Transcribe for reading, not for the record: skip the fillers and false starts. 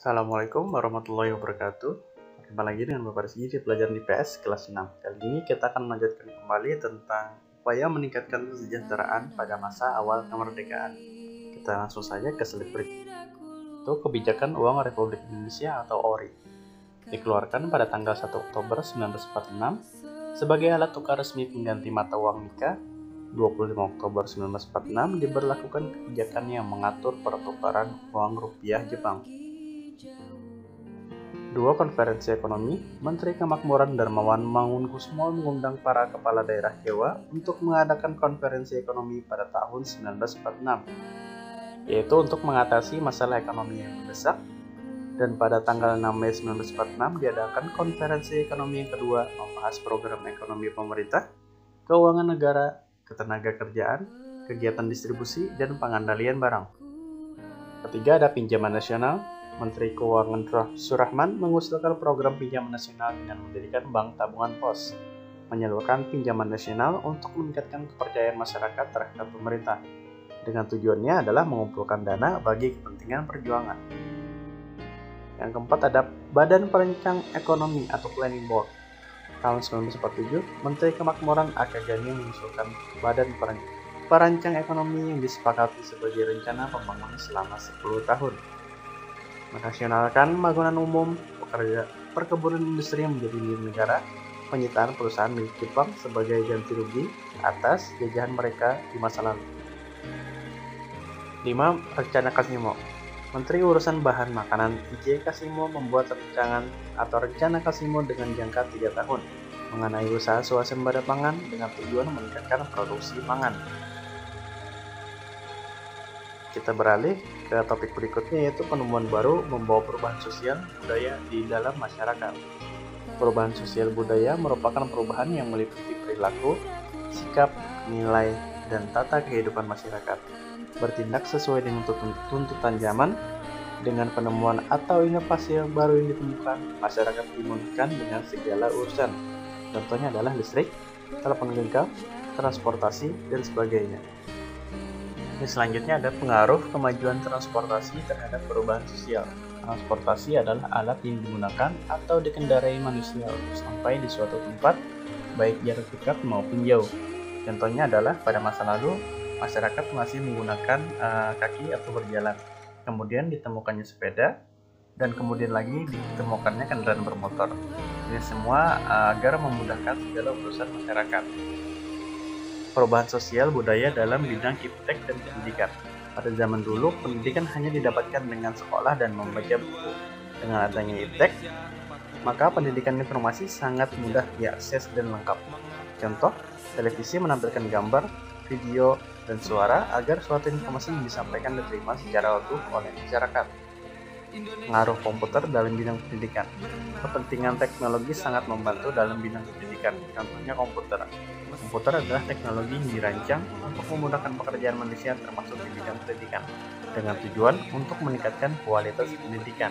Assalamualaikum warahmatullahi wabarakatuh. Jumpa lagi dengan Bapak Rizky di pelajaran IPS kelas 6. Kali ini kita akan melanjutkan kembali tentang upaya meningkatkan kesejahteraan pada masa awal kemerdekaan. Kita langsung saja ke slide berikut. Itu kebijakan uang Republik Indonesia atau ORI. Dikeluarkan pada tanggal 1 Oktober 1946 sebagai alat tukar resmi pengganti mata uang Nika. 25 Oktober 1946 diberlakukan kebijakan yang mengatur pertukaran uang rupiah Jepang. 2. Konferensi Ekonomi, Menteri Kemakmuran Darmawan Mangunkusumo mengundang para kepala daerah Jawa untuk mengadakan konferensi ekonomi pada tahun 1946, yaitu untuk mengatasi masalah ekonomi yang mendesak, dan pada tanggal 6 Mei 1946 diadakan konferensi ekonomi yang kedua membahas program ekonomi pemerintah, keuangan negara, ketenagakerjaan, kegiatan distribusi, dan pengandalian barang. Ketiga, ada pinjaman nasional. Menteri Keuangan Surahman mengusulkan program pinjaman nasional dengan mendirikan bank tabungan pos, menyalurkan pinjaman nasional untuk meningkatkan kepercayaan masyarakat terhadap pemerintah. Dengan tujuannya adalah mengumpulkan dana bagi kepentingan perjuangan. Yang keempat ada Badan Perancang Ekonomi atau Planning Board. Tahun 1947, Menteri Kemakmuran A.K. Gani mengusulkan Badan Perancang Ekonomi yang disepakati sebagai rencana pembangunan selama 10 tahun. Menasionalkan bangunan umum, perkebunan industri yang menjadi milik negara, penyitaan perusahaan milik Jepang sebagai ganti rugi atas jajahan mereka di masa lalu. 5. Rencana Kasimo. Menteri Urusan Bahan Makanan J. Kasimo membuat rancangan atau rencana Kasimo dengan jangka 3 tahun mengenai usaha swasembada pangan dengan tujuan meningkatkan produksi pangan. Kita beralih ke topik berikutnya, yaitu penemuan baru membawa perubahan sosial budaya di dalam masyarakat. Perubahan sosial budaya merupakan perubahan yang meliputi perilaku, sikap, nilai, dan tata kehidupan masyarakat. Bertindak sesuai dengan tuntutan zaman. Dengan penemuan atau inovasi yang baru yang ditemukan, masyarakat dimudahkan dengan segala urusan. Contohnya adalah listrik, telepon genggam, transportasi, dan sebagainya. Selanjutnya ada pengaruh kemajuan transportasi terhadap perubahan sosial. Transportasi adalah alat yang digunakan atau dikendarai manusia untuk sampai di suatu tempat, baik jarak dekat maupun jauh. Contohnya adalah pada masa lalu, masyarakat masih menggunakan kaki atau berjalan. Kemudian ditemukannya sepeda, dan kemudian lagi ditemukannya kendaraan bermotor. Ini semua agar memudahkan segala urusan masyarakat. Perubahan sosial budaya dalam bidang iptek dan pendidikan. Pada zaman dulu, pendidikan hanya didapatkan dengan sekolah dan membaca buku. Dengan adanya iptek, maka pendidikan informasi sangat mudah diakses dan lengkap. Contoh, televisi menampilkan gambar, video, dan suara agar suatu informasi disampaikan dan diterima secara utuh oleh masyarakat. Pengaruh komputer dalam bidang pendidikan. Kepentingan teknologi sangat membantu dalam bidang pendidikan. Contohnya komputer. Komputer adalah teknologi yang dirancang untuk memudahkan pekerjaan manusia termasuk di bidang pendidikan dengan tujuan untuk meningkatkan kualitas pendidikan.